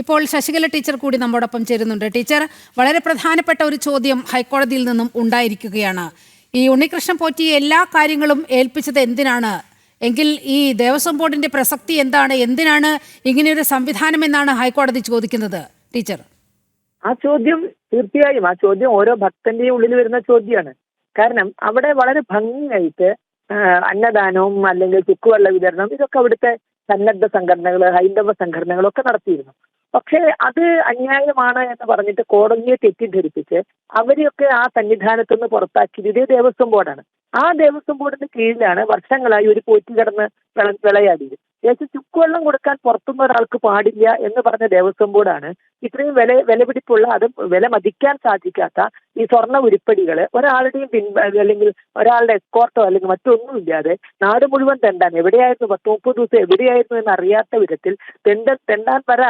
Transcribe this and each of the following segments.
ഇപ്പോൾ ശശികല ടീച്ചർ കൂടി നമ്മോടൊപ്പം ചേരുന്നുണ്ട്. ടീച്ചർ, വളരെ പ്രധാനപ്പെട്ട ഒരു ചോദ്യം ഹൈക്കോടതിയിൽ നിന്നും ഉണ്ടായിരിക്കുകയാണ്. ഈ ഉണ്ണികൃഷ്ണൻ പോറ്റി എല്ലാ കാര്യങ്ങളും ഏൽപ്പിച്ചത് എന്തിനാണ്? എങ്കിൽ ഈ ദേവസ്വം ബോർഡിന്റെ പ്രസക്തി എന്താണ്? എന്തിനാണ് ഇങ്ങനെയൊരു സംവിധാനം എന്നാണ് ഹൈക്കോടതി ചോദിക്കുന്നത് ടീച്ചർ? ആ ചോദ്യം തീർച്ചയായും ഓരോ ഭക്തന്റെയും ഉള്ളിൽ വരുന്ന ചോദ്യമാണ്. കാരണം അവിടെ വളരെ ഭംഗിയായിട്ട് അന്നദാനവും അല്ലെങ്കിൽ ചുക്കുവെള്ള വിതരണം ഇതൊക്കെ അവിടുത്തെ സന്നദ്ധ സംഘടനകൾ, ഹൈന്ദവ സംഘടനകളൊക്കെ നടത്തിയിരുന്നു. പക്ഷേ അത് അന്യായമാണ് എന്ന് പറഞ്ഞിട്ട് കോടതിയെ തെറ്റിദ്ധരിപ്പിച്ച് അവരെയൊക്കെ ആ സന്നിധാനത്തു നിന്ന് പുറത്താക്കിയത് ഇതേ ദേവസ്വം ബോർഡാണ്. ആ ദേവസ്വം ബോർഡിന്റെ കീഴിലാണ് വർഷങ്ങളായി ഒരു പോറ്റി കിടന്ന് വിളയാടിയത്. ഏകദേശം ചുക്കുവെള്ളം കൊടുക്കാൻ പുറത്തുനിന്ന് ഒരാൾക്ക് പാടില്ല എന്ന് പറഞ്ഞ ദേവസ്വം ബോർഡാണ് ഇത്രയും വിലപിടിപ്പുള്ള, അതും വില മതിക്കാൻ സാധിക്കാത്ത ഈ സ്വർണ്ണ ഉരുപ്പടികൾ ഒരാളുടെയും അല്ലെങ്കിൽ ഒരാളുടെ എസ്കോർട്ടോ അല്ലെങ്കിൽ മറ്റൊന്നും ഇല്ലാതെ നാട് മുഴുവൻ തെണ്ടാൻ, എവിടെയായിരുന്നു 10-30 ദിവസം എവിടെയായിരുന്നു എന്ന് അറിയാത്ത വിധത്തിൽ തെണ്ടാൻ വരെ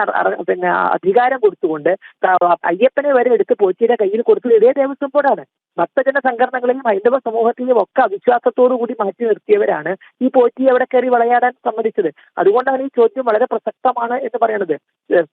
അധികാരം കൊടുത്തുകൊണ്ട് അയ്യപ്പനെ വരെ എടുത്ത് പോറ്റിയുടെ കയ്യിൽ കൊടുത്തത് ഇതേ ദേവസ്വം ബോർഡാണ്. ഭക്തജന സംഘടനകളെയും ഹൈന്ദവ സമൂഹത്തെയും ഒക്കെ അവിശ്വാസത്തോടു കൂടി മാറ്റി നിർത്തിയവരാണ് ഈ പോറ്റിയെ അവിടെ കയറി വിളയാടാൻ സമ്മതിച്ചത്. അതുകൊണ്ടാണ് ഈ ചോദ്യം വളരെ പ്രസക്തമാണ് എന്ന് പറയുന്നത്.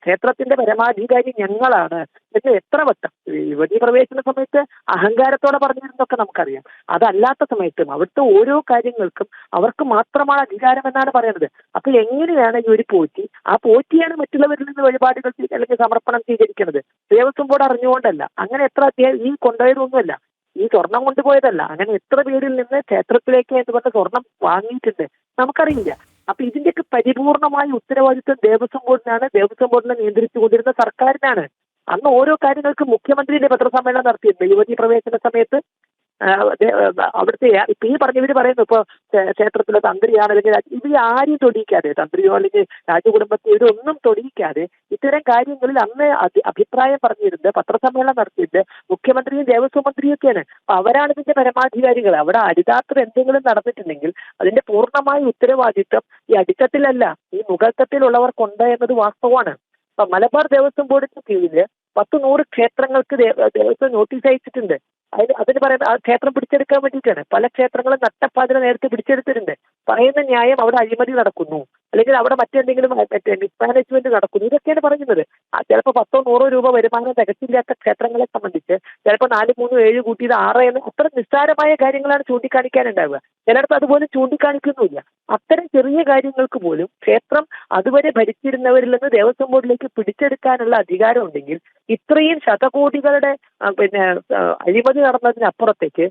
ക്ഷേത്രത്തിന്റെ പരമാധികാരി ഞങ്ങളാണ് എന്ന് എത്ര വട്ടം യുവതി പ്രവേശന സമയത്ത് അഹങ്കാരത്തോടെ പറഞ്ഞിരുന്നൊക്കെ നമുക്കറിയാം. അതല്ലാത്ത സമയത്തും അവിടുത്തെ ഓരോ കാര്യങ്ങൾക്കും അവർക്ക് മാത്രമാണ് അധികാരം എന്നാണ് പറയുന്നത്. അപ്പൊ എങ്ങനെയാണ് ഈ ഒരു പോറ്റി, ആ പോറ്റിയാണ് മറ്റുള്ളവരിൽ നിന്ന് വഴിപാടുകൾ അല്ലെങ്കിൽ സമർപ്പണം സ്വീകരിക്കുന്നത്? ദേവസ്വം ബോർഡ് അറിഞ്ഞുകൊണ്ടല്ല. അങ്ങനെ എത്ര ഈ കൊണ്ടുപോയതൊന്നുമല്ല, ഈ സ്വർണം കൊണ്ടുപോയതല്ല. അങ്ങനെ എത്ര പേരിൽ നിന്ന് ക്ഷേത്രത്തിലേക്ക് എന്ന് പറഞ്ഞ സ്വർണം വാങ്ങിയിട്ടുണ്ട് നമുക്കറിയില്ല. അപ്പൊ ഇതിന്റെയൊക്കെ പരിപൂർണമായ ഉത്തരവാദിത്വം ദേവസ്വം ബോർഡിനാണ്. ദേവസ്വം ബോർഡിനെ നിയന്ത്രിച്ചുകൊണ്ടിരുന്ന സർക്കാരിനാണ്. അന്ന് ഓരോ കാര്യങ്ങൾക്കും മുഖ്യമന്ത്രിയുടെ പത്രസമ്മേളനം നടത്തിയിട്ടുണ്ട് യുവതി പ്രവേശന സമയത്ത്. അവിടുത്തെ ഇപ്പൊ ഈ പറഞ്ഞവര് പറയുന്നു, ഇപ്പൊ ക്ഷേത്രത്തിലെ തന്ത്രിയാണ് അല്ലെങ്കിൽ ഇവർ ആരെയും തൊടിയിക്കാതെ, തന്ത്രിയോ അല്ലെങ്കിൽ രാജകുടുംബത്തെയോ ഇതൊന്നും തൊടിയിക്കാതെ ഇത്തരം കാര്യങ്ങളിൽ അന്ന് അഭിപ്രായം പറഞ്ഞിരുന്നത്, പത്രസമ്മേളനം നടത്തിയിട്ട് മുഖ്യമന്ത്രിയും ദേവസ്വം മന്ത്രിയും ഒക്കെയാണ്. അപ്പൊ അവരാണ് ഇതിന്റെ പരമാധികാരികൾ. അവിടെ അടിതാത്രം എന്തെങ്കിലും നടന്നിട്ടുണ്ടെങ്കിൽ അതിന്റെ പൂർണ്ണമായ ഉത്തരവാദിത്വം ഈ അടിത്തട്ടിലല്ല, ഈ മുകൾത്തട്ടിലുള്ളവർക്കുണ്ട് എന്നത് വാസ്തവമാണ്. അപ്പൊ മലബാർ ദേവസ്വം ബോർഡിന്റെ കീഴില് 100 ക്ഷേത്രങ്ങൾക്ക് ദേവസ്വം നോട്ടീസ് അയച്ചിട്ടുണ്ട്. അതിന് പറയുന്നത് ആ ക്ഷേത്രം പിടിച്ചെടുക്കാൻ വേണ്ടിയിട്ടാണ്. പല ക്ഷേത്രങ്ങളും നട്ടപ്പാതിര നേരത്തെ പിടിച്ചെടുത്തിട്ടുണ്ട്. പറയുന്ന ന്യായം അവിടെ അഴിമതി നടക്കുന്നു, അല്ലെങ്കിൽ അവിടെ മറ്റെന്തെങ്കിലും മിസ്മാനേജ്മെന്റ് നടക്കുന്നു, ഇതൊക്കെയാണ് പറയുന്നത്. ചിലപ്പോൾ 10-100 രൂപ വരുമാനം തികച്ചില്ലാത്ത ക്ഷേത്രങ്ങളെ സംബന്ധിച്ച് ചിലപ്പോൾ 4, 3, 7 കൂട്ടിയത് 6 എന്ന് അത്ര നിസ്സാരമായ കാര്യങ്ങളാണ് ചൂണ്ടിക്കാണിക്കാനുണ്ടാവുക. ചിലടത്ത് അതുപോലെ ചൂണ്ടിക്കാണിക്കുന്നുമില്ല. അത്തരം ചെറിയ കാര്യങ്ങൾക്ക് പോലും ക്ഷേത്രം അതുവരെ ഭരിച്ചിരുന്നവരിൽ നിന്ന് ദേവസ്വം ബോർഡിലേക്ക് പിടിച്ചെടുക്കാനുള്ള അധികാരം ഉണ്ടെങ്കിൽ ഇത്രയും ശതകോടികളുടെ അഴിമതി നടന്നതിനപ്പുറത്തേക്ക്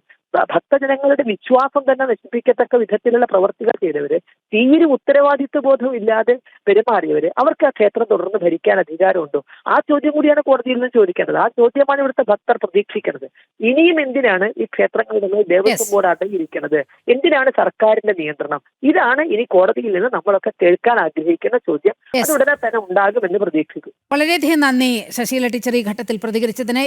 ഭക്തജനങ്ങളുടെ വിശ്വാസം തന്നെ നശിപ്പിക്കത്തക്ക വിധത്തിലുള്ള പ്രവർത്തികൾ ചെയ്തവര്, തീരെ ഉത്തരവാദിത്വ ബോധം ഇല്ലാതെ പെരുമാറിയവര്, അവർക്ക് ആ ക്ഷേത്രം തുടർന്ന് ഭരിക്കാൻ അധികാരമുണ്ടോ? ആ ചോദ്യം കൂടിയാണ് കോടതിയിൽ നിന്ന് ചോദിക്കേണ്ടത്. ആ ചോദ്യമാണ് ഇവിടുത്തെ ഭക്തർ പ്രതീക്ഷിക്കുന്നത്. ഇനിയും എന്തിനാണ് ഈ ക്ഷേത്രങ്ങളുടെ മേൽ ദേവസ്വം ബോർഡ് അടങ്ങിയിരിക്കുന്നത്? എന്തിനാണ് സർക്കാരിന്റെ നിയന്ത്രണം? ഇതാണ് ഇനി കോടതിയിൽ നിന്ന് നമ്മളൊക്കെ കേൾക്കാൻ ആഗ്രഹിക്കുന്ന ചോദ്യം. അത് ഉടനെ തന്നെ ഉണ്ടാകുമെന്ന് പ്രതീക്ഷിക്കും. വളരെയധികം നന്ദി ശശികല ടീച്ചർ ഈ ഘട്ടത്തിൽ പ്രതികരിച്ചതിന്.